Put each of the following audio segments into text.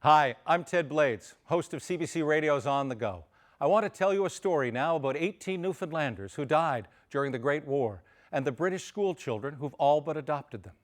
Hi, I'm Ted Blades, host of CBC Radio's On the Go. I want to tell you a story now about 18 Newfoundlanders who died during the Great War and the British school children who've all but adopted them.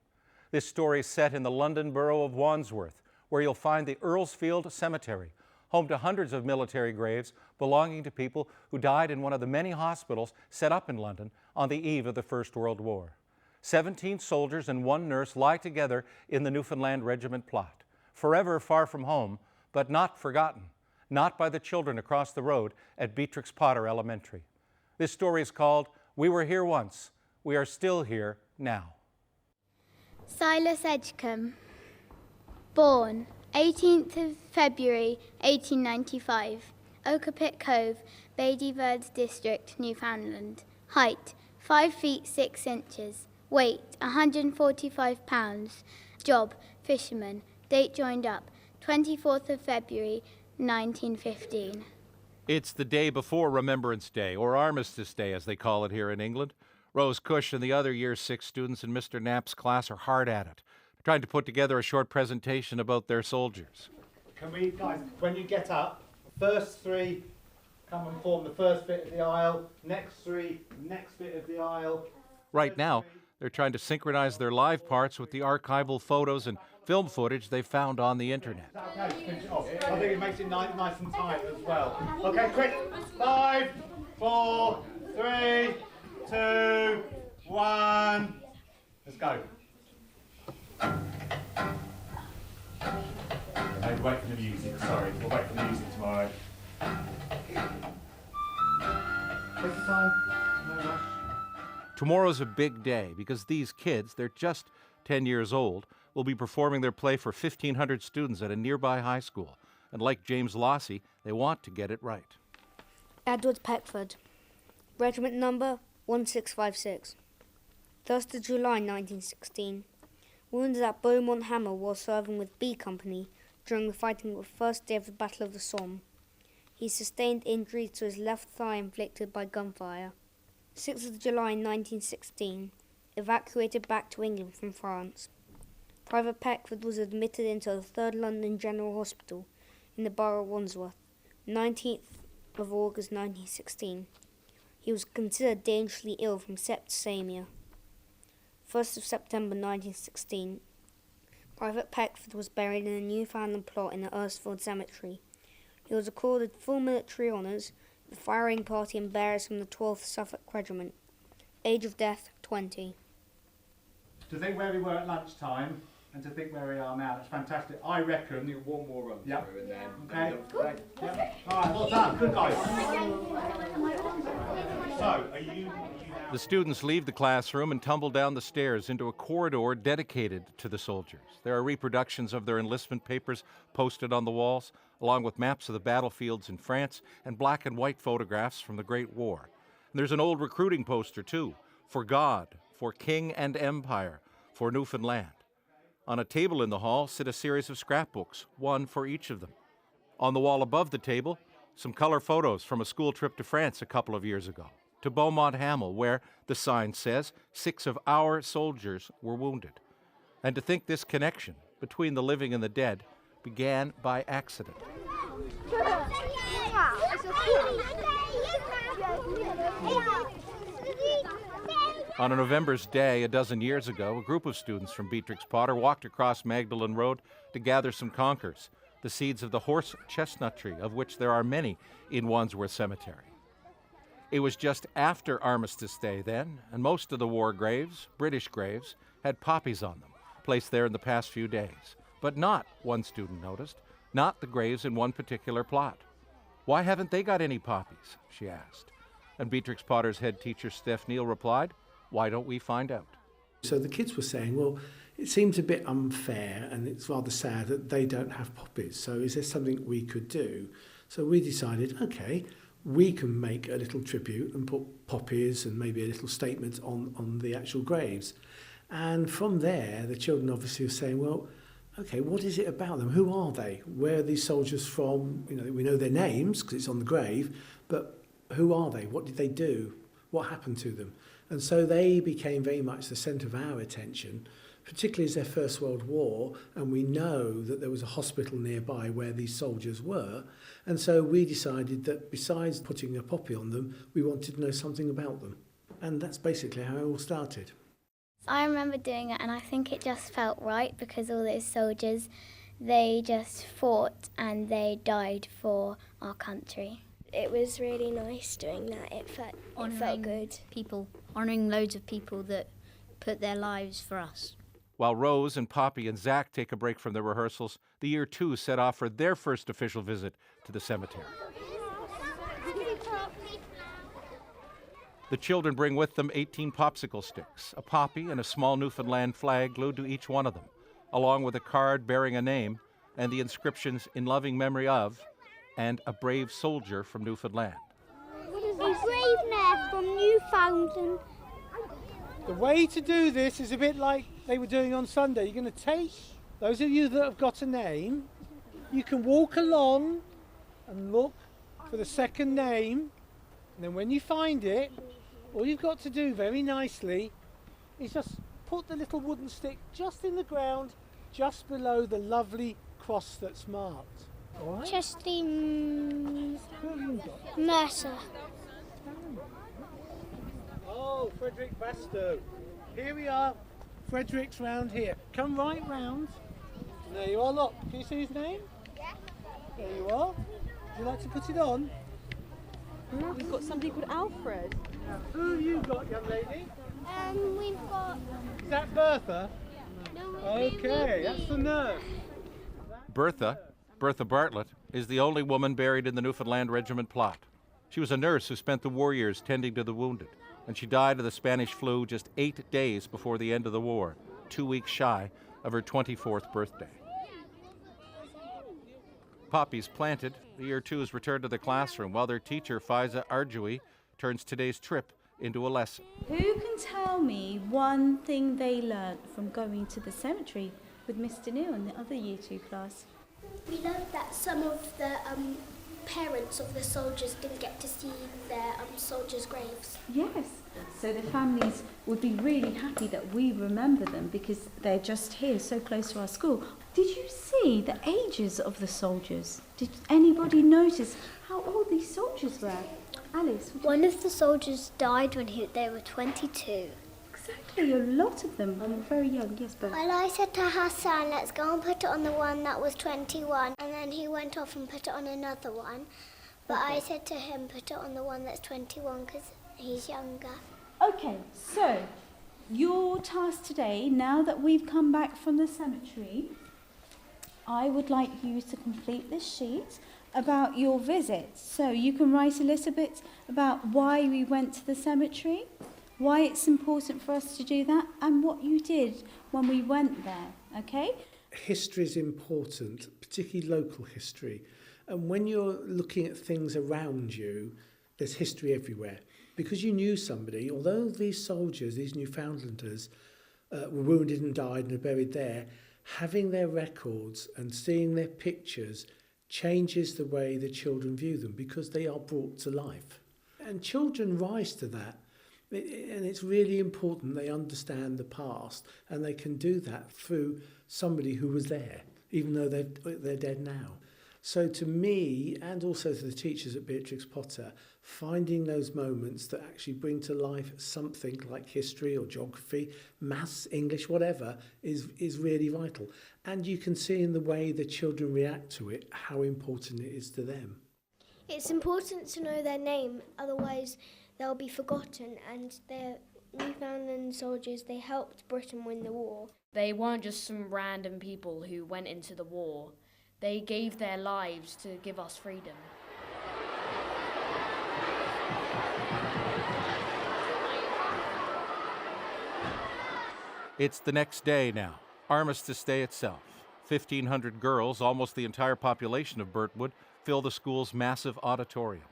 This story is set in the London borough of Wandsworth, where you'll find the Earlsfield Cemetery, home to hundreds of military graves belonging to people who died in one of the many hospitals set up in London on the eve of the First World War. 17 soldiers and one nurse lie together in the Newfoundland Regiment plot, forever far from home, but not forgotten, not by the children across the road at Beatrix Potter Elementary. This story is called We Were Here Once, We Are Still Here Now. Silas Edgecombe, born 18th of February 1895, Ochre Pit Cove, Beatty District, Newfoundland. Height 5 feet 6 inches, weight 145 pounds, job fisherman, date joined up 24th of February 1915. It's the day before Remembrance Day, or Armistice Day as they call it here in England. Rose Cush and the other Year 6 students in Mr. Knapp's class are hard at it, trying to put together a short presentation about their soldiers. Can we, guys, when you get up, first three come and form the first bit of the aisle, next three, next bit of the aisle. Right now, they're trying to synchronize their live parts with the archival photos and film footage they found on the internet. Okay, finish it off. I think it makes it nice and tight as well. Okay, quick. 5, 4, 3, 2, 1. Let's go. Maybe wait for the music, sorry. We'll wait for the music tomorrow. Take your time. No rush. Tomorrow's a big day because these kids, they're just 10 years old, will be performing their play for 1,500 students at a nearby high school. And like James Lossey, they want to get it right. Edward Peckford, regiment number 1656. 1st of July 1916. Wounded at Beaumont Hamel while serving with B Company during the fighting of the first day of the Battle of the Somme. He sustained injuries to his left thigh inflicted by gunfire. 6th of July 1916. Evacuated back to England from France. Private Peckford was admitted into the 3rd London General Hospital in the borough of Wandsworth, 19th of August 1916. He was considered dangerously ill from septicemia. 1st of September 1916. Private Peckford was buried in a Newfoundland plot in the Earlsfield Cemetery. He was accorded full military honours, the firing party and bearers from the 12th Suffolk Regiment. Age of death, 20. To think where we were at lunchtime and to think where we are now, it's fantastic. I reckon. Do one more run through and then. Okay. Yep. All right, well done. Good guys. So, are you The students leave the classroom and tumble down the stairs into a corridor dedicated to the soldiers. There are reproductions of their enlistment papers posted on the walls, along with maps of the battlefields in France and black and white photographs from the Great War. And there's an old recruiting poster, too, for God, for King and Empire, for Newfoundland. On a table in the hall sit a series of scrapbooks, one for each of them. On the wall above the table, some color photos from a school trip to France a couple of years ago, to Beaumont Hamel, where the sign says 6 of our soldiers were wounded. And to think this connection between the living and the dead began by accident. On a November's day a dozen years ago, a group of students from Beatrix Potter walked across Magdalen Road to gather some conkers, the seeds of the horse chestnut tree, of which there are many in Wandsworth Cemetery. It was just after Armistice Day then, and most of the war graves, British graves, had poppies on them, placed there in the past few days. But not, one student noticed, not the graves in one particular plot. Why haven't they got any poppies? She asked. And Beatrix Potter's head teacher, Steph Neal, replied, why don't we find out? So the kids were saying, well, it seems a bit unfair and it's rather sad that they don't have poppies. So is there something we could do? So we decided, okay, we can make a little tribute and put poppies and maybe a little statement on the actual graves. And from there, the children obviously were saying, well, okay, what is it about them? Who are they? Where are these soldiers from? You know, we know their names because it's on the grave, but who are they? What did they do? What happened to them? And so they became very much the centre of our attention particularly as their First World War, and we know that there was a hospital nearby where these soldiers were, and so we decided that besides putting a poppy on them, we wanted to know something about them. And that's basically how it all started. I remember doing it, and I think it just felt right because all those soldiers, they just fought and they died for our country. It was really nice doing that. It felt good. People, honouring loads of people that put their lives for us. While Rose and Poppy and Zach take a break from their rehearsals, the Year 2 set off for their first official visit to the cemetery. The children bring with them 18 popsicle sticks, a poppy and a small Newfoundland flag glued to each one of them, along with a card bearing a name and the inscriptions "In loving memory of" and "A brave soldier from Newfoundland." A brave man from Newfoundland. The way to do this is a bit like they were doing on Sunday. You're going to take, those of you that have got a name, you can walk along and look for the second name, and then when you find it, all you've got to do very nicely is just put the little wooden stick just in the ground, just below the lovely cross that's marked. All right? Justine Mercer. Oh, Frederick Bastow. Here we are. Frederick's round here. Come right round. There you are. Look, can you see his name? Yeah. There you are. Would you like to put it on? We've got somebody called Alfred. Now, who have you got, young lady? We've got... Is that Bertha? No, Okay, that's the nurse. Bertha Bartlett, is the only woman buried in the Newfoundland Regiment plot. She was a nurse who spent the war years tending to the wounded, and she died of the Spanish flu just 8 days before the end of the war, 2 weeks shy of her 24th birthday. Poppies planted, the Year 2s return to the classroom while their teacher, Faiza Arjoui, turns today's trip into a lesson. Who can tell me one thing they learnt from going to the cemetery with Mr. Neil and the other Year 2 class? We learned that some of the parents of the soldiers didn't get to see their soldiers' graves. Yes, so the families would be really happy that we remember them because they're just here, so close to our school. Did you see the ages of the soldiers? Did anybody notice how old these soldiers were? Alice? One of the soldiers died when they were 22. Exactly, a lot of them were very young, yes, but... Well, I said to Hassan, let's go and put it on the one that was 21, and then he went off and put it on another one. But I said to him, put it on the one that's 21 because he's younger. Okay, so your task today, now that we've come back from the cemetery, I would like you to complete this sheet about your visit. So you can write a little bit about why we went to the cemetery, why it's important for us to do that, and what you did when we went there, okay? History is important, particularly local history. And when you're looking at things around you, there's history everywhere. Because you knew somebody, although these soldiers, these Newfoundlanders, were wounded and died and are buried there, having their records and seeing their pictures changes the way the children view them because they are brought to life. And children rise to that. And it's really important they understand the past, and they can do that through somebody who was there, even though they're dead now. So to me, and also to the teachers at Beatrix Potter, finding those moments that actually bring to life something like history or geography, maths, English, whatever, is really vital. And you can see in the way the children react to it how important it is to them. It's important to know their name, otherwise they'll be forgotten, and they're Newfoundland soldiers. They helped Britain win the war. They weren't just some random people who went into the war. They gave their lives to give us freedom. It's the next day now, Armistice Day itself. 1,500 girls, almost the entire population of Birtwood, fill the school's massive auditorium.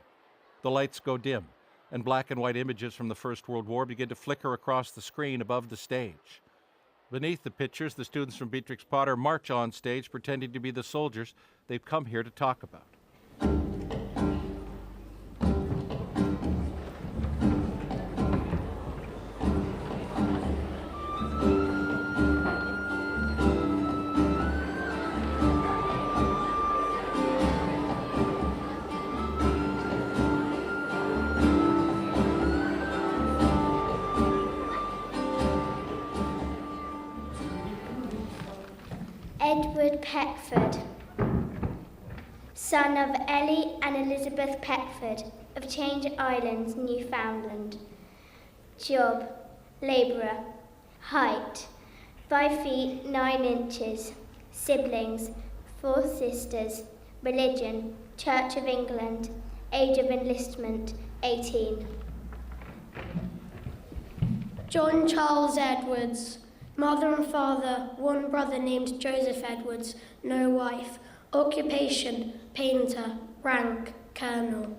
The lights go dim, and black and white images from the First World War begin to flicker across the screen above the stage. Beneath the pictures, the students from Beatrix Potter march on stage pretending to be the soldiers they've come here to talk about. Edward Peckford, son of Ellie and Elizabeth Peckford of Change Islands, Newfoundland. Job, labourer. Height, 5 feet 9 inches. Siblings, 4 sisters. Religion, Church of England. Age of enlistment, 18. John Charles Edwards. Mother and father, one brother named Joseph Edwards, no wife. Occupation, painter. Rank, colonel.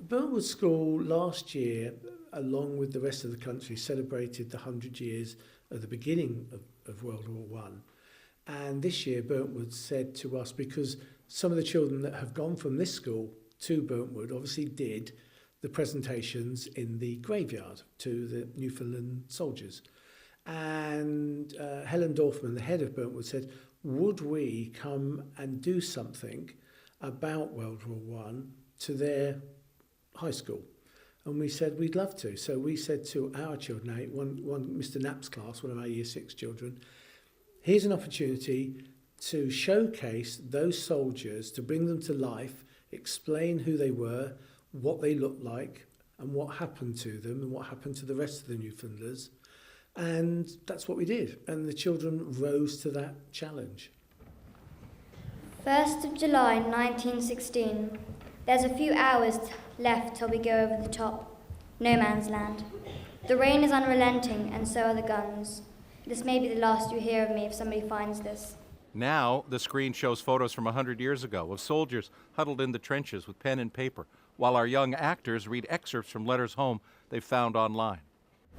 Burntwood School last year, along with the rest of the country, celebrated the 100 years of the beginning of World War I. And this year, Burntwood said to us, because some of the children that have gone from this school to Burntwood obviously did the presentations in the graveyard to the Newfoundland soldiers. And Helen Dorfman, the head of Burntwood, said, would we come and do something about World War I to their high school? And we said we'd love to. So we said to our children, one Mr. Knapp's class, one of our Year 6 children, here's an opportunity to showcase those soldiers, to bring them to life, explain who they were, what they looked like, and what happened to them, and what happened to the rest of the Newfoundlanders. And that's what we did. And the children rose to that challenge. 1st of July 1916. There's a few hours left till we go over the top. No man's land. The rain is unrelenting, and so are the guns. This may be the last you hear of me if somebody finds this. Now, the screen shows photos from 100 years ago of soldiers huddled in the trenches with pen and paper, while our young actors read excerpts from letters home they found online.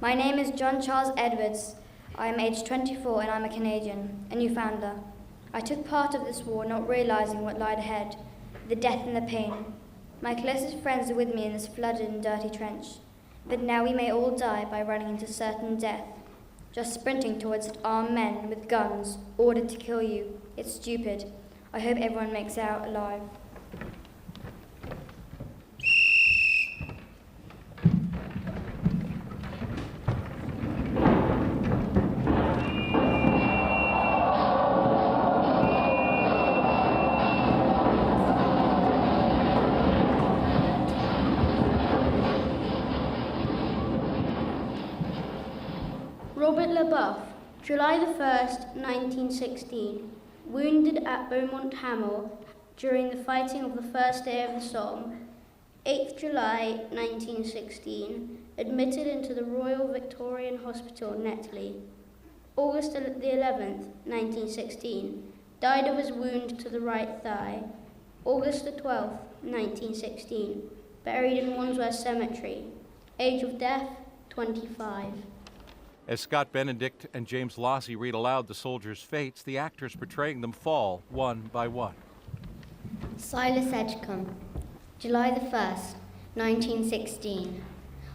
My name is John Charles Edwards. I am aged 24 and I'm a Canadian, a Newfoundlander. I took part of this war not realizing what lied ahead, the death and the pain. My closest friends are with me in this flooded and dirty trench. But now we may all die by running into certain death, just sprinting towards armed men with guns, ordered to kill you. It's stupid. I hope everyone makes it out alive. Robert LeBoeuf, July the 1st, 1916, wounded at Beaumont Hamel during the fighting of the first day of the Somme. 8th July 1916, admitted into the Royal Victorian Hospital, Netley. August the 11th, 1916, died of his wound to the right thigh. August the 12th, 1916, buried in Wandsworth Cemetery. Age of death, 25. As Scott Benedict and James Lossy read aloud the soldiers' fates, the actors portraying them fall one by one. Silas Edgecombe, July the 1st, 1916.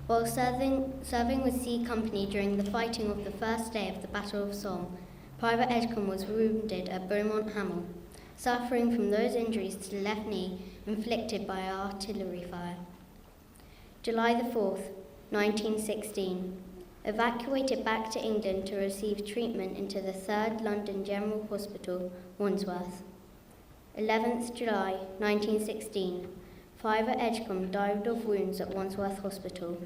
While serving with C Company during the fighting of the first day of the Battle of Somme, Private Edgecombe was wounded at Beaumont Hamel, suffering from those injuries to the left knee inflicted by artillery fire. July the 4th, 1916. Evacuated back to England to receive treatment into the 3rd London General Hospital, Wandsworth. 11th July 1916, Private Edgecombe died of wounds at Wandsworth Hospital.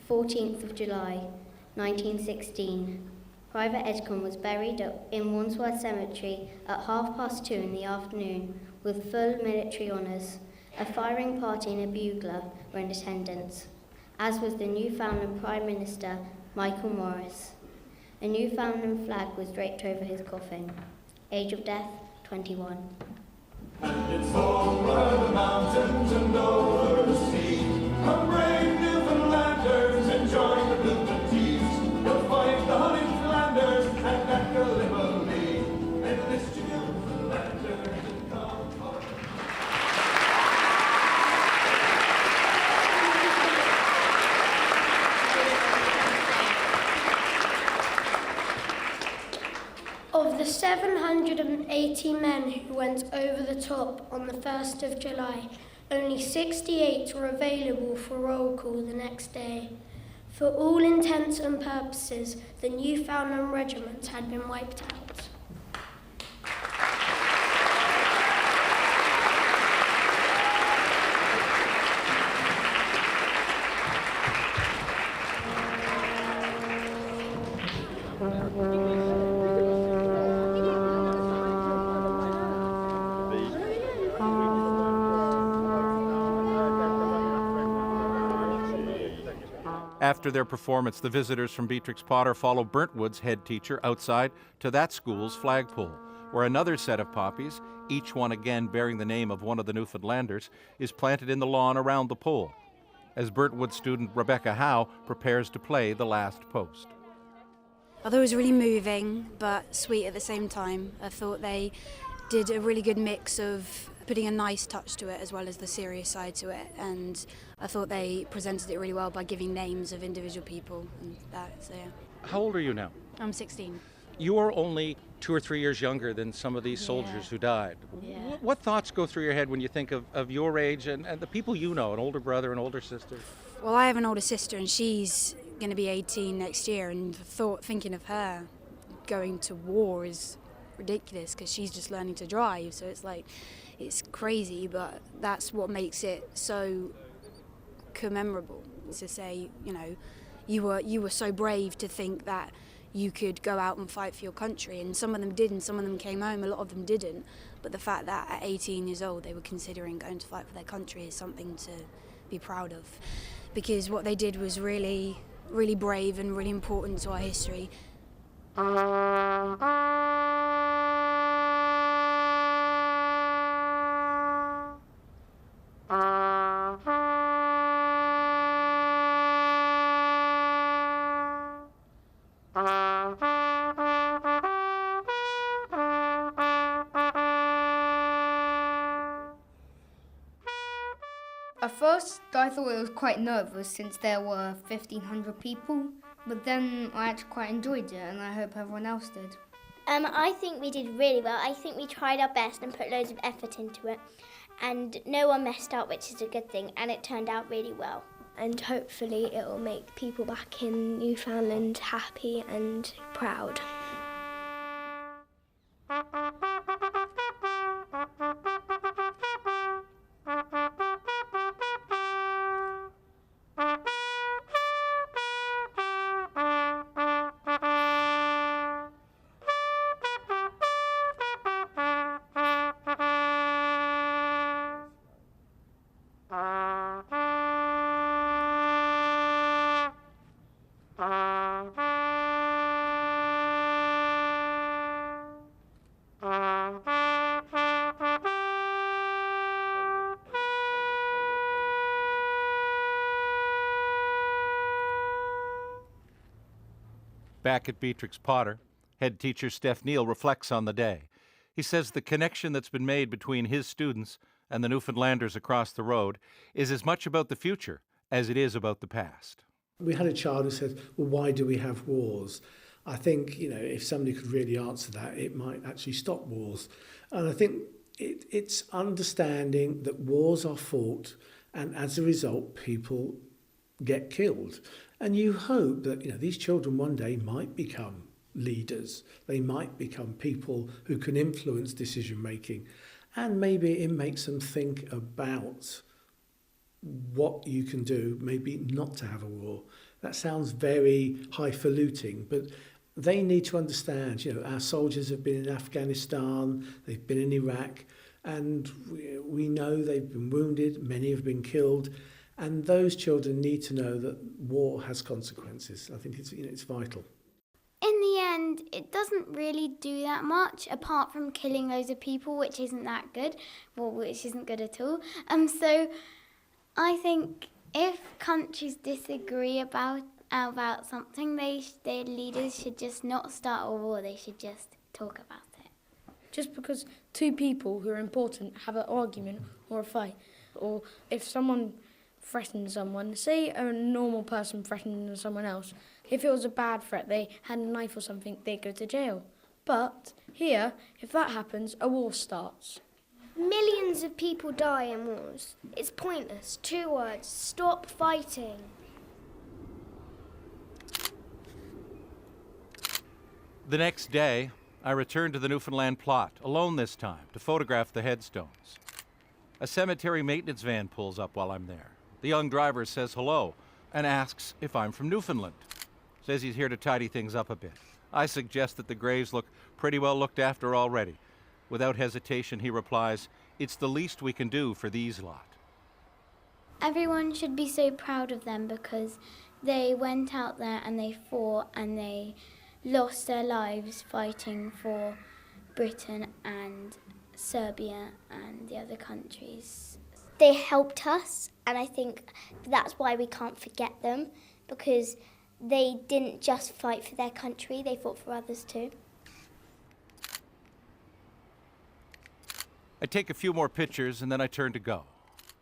14th of July 1916, Private Edgecombe was buried in Wandsworth Cemetery at 2:30 in the afternoon with full military honours. A firing party and a bugler were in attendance, as was the Newfoundland Prime Minister, Michael Morris. A Newfoundland flag was draped over his coffin. Age of death, 21. And it's over the mountains and over the sea. Come brave Newfoundlanders and join the Blumentees. You'll fight the honey Flanders and at Gallipoli. Enlist your Newfoundlanders and come home. Of the 780 men who went over the top on the 1st of July, only 68 were available for roll call the next day. For all intents and purposes, the Newfoundland Regiment had been wiped out. After their performance, the visitors from Beatrix Potter follow Burntwood's head teacher outside to that school's flagpole, where another set of poppies, each one again bearing the name of one of the Newfoundlanders, is planted in the lawn around the pole, as Burntwood student Rebecca Howe prepares to play the last post. I thought it was really moving but sweet at the same time. I thought they did a really good mix of putting a nice touch to it as well as the serious side to it, and I thought they presented it really well by giving names of individual people and that, so yeah. How old are you now? I'm 16. You are only 2 or 3 years younger than some of these soldiers who died. Yeah. What thoughts go through your head when you think of your age and the people you know, an older brother, an older sister? Well, I have an older sister and she's going to be 18 next year, and thinking of her going to war is ridiculous because she's just learning to drive, so it's like, it's crazy, but that's what makes it so commemorable, to say, you know, you were so brave to think that you could go out and fight for your country, and some of them did and some of them came home, a lot of them didn't, but the fact that at 18 years old they were considering going to fight for their country is something to be proud of, because what they did was really, really brave and really important to our history. At first, I thought it was quite nervous since there were 1,500 people, but then I actually quite enjoyed it, and I hope everyone else did. I think we did really well. I think we tried our best and put loads of effort into it, and no one messed up, which is a good thing, and it turned out really well. And hopefully it will make people back in Newfoundland happy and proud. Back at Beatrix Potter, head teacher Steph Neal reflects on the day. He says the connection that's been made between his students and the Newfoundlanders across the road is as much about the future as it is about the past. We had a child who said, well, why do we have wars? I think, you know, if somebody could really answer that, it might actually stop wars. And I think it's understanding that wars are fought, and as a result, people get killed. And you hope that, you know, these children one day might become leaders. They might become people who can influence decision making. And maybe it makes them think about what you can do, maybe not to have a war. That sounds very highfalutin, but they need to understand, you know, our soldiers have been in Afghanistan, they've been in Iraq, and we know they've been wounded, many have been killed. And those children need to know that war has consequences. I think it's, you know, it's vital. In the end, it doesn't really do that much, apart from killing loads of people, which isn't that good, well, which isn't good at all. So I think if countries disagree about something, their leaders should just not start a war. They should just talk about it. Just because two people who are important have an argument or a fight, or if someone threaten someone, say a normal person threatening someone else, if it was a bad threat, they had a knife or something, they'd go to jail. But here, if that happens, a war starts. Millions of people die in wars. It's pointless. 2 words: stop fighting. The next day, I returned to the Newfoundland plot, alone this time, to photograph the headstones. A cemetery maintenance van pulls up while I'm there. The young driver says hello and asks if I'm from Newfoundland. Says he's here to tidy things up a bit. I suggest that the graves look pretty well looked after already. Without hesitation, he replies, "It's the least we can do for these lot." Everyone should be so proud of them because They went out there and they fought and they lost their lives fighting for Britain and Serbia and the other countries. They helped us, and I think that's why we can't forget them, because they didn't just fight for their country, they fought for others too. I take a few more pictures and then I turn to go.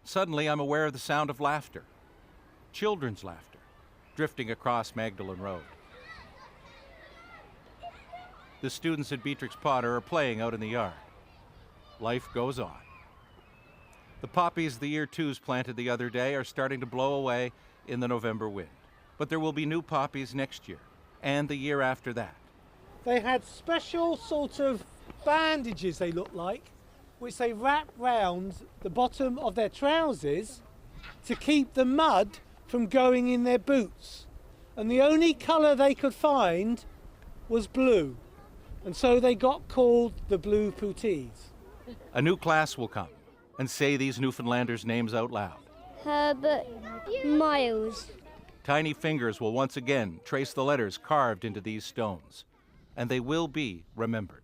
Suddenly I'm aware of the sound of laughter. Children's laughter, drifting across Magdalen Road. The students at Beatrix Potter are playing out in the yard. Life goes on. The poppies the year twos planted the other day are starting to blow away in the November wind. But there will be new poppies next year, and the year after that. They had special sort of bandages, they look like, which they wrap round the bottom of their trousers to keep the mud from going in their boots. And the only colour they could find was blue. And so they got called the Blue Pooties. A new class will come and say these Newfoundlanders' names out loud. Herbert Miles. Tiny fingers will once again trace the letters carved into these stones, and they will be remembered.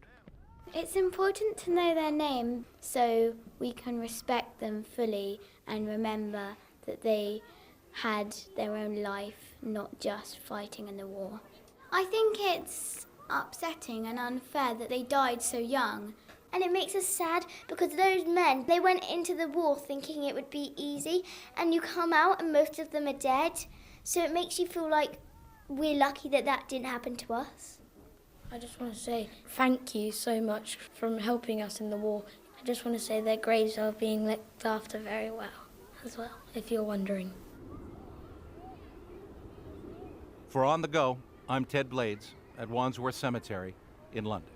It's important to know their name so we can respect them fully and remember that they had their own life, not just fighting in the war. I think it's upsetting and unfair that they died so young. And it makes us sad because those men, they went into the war thinking it would be easy, and you come out and most of them are dead. So it makes you feel like we're lucky that that didn't happen to us. I just want to say thank you so much for helping us in the war. I just want to say their graves are being looked after very well as well, if you're wondering. For On the Go, I'm Ted Blades at Wandsworth Cemetery in London.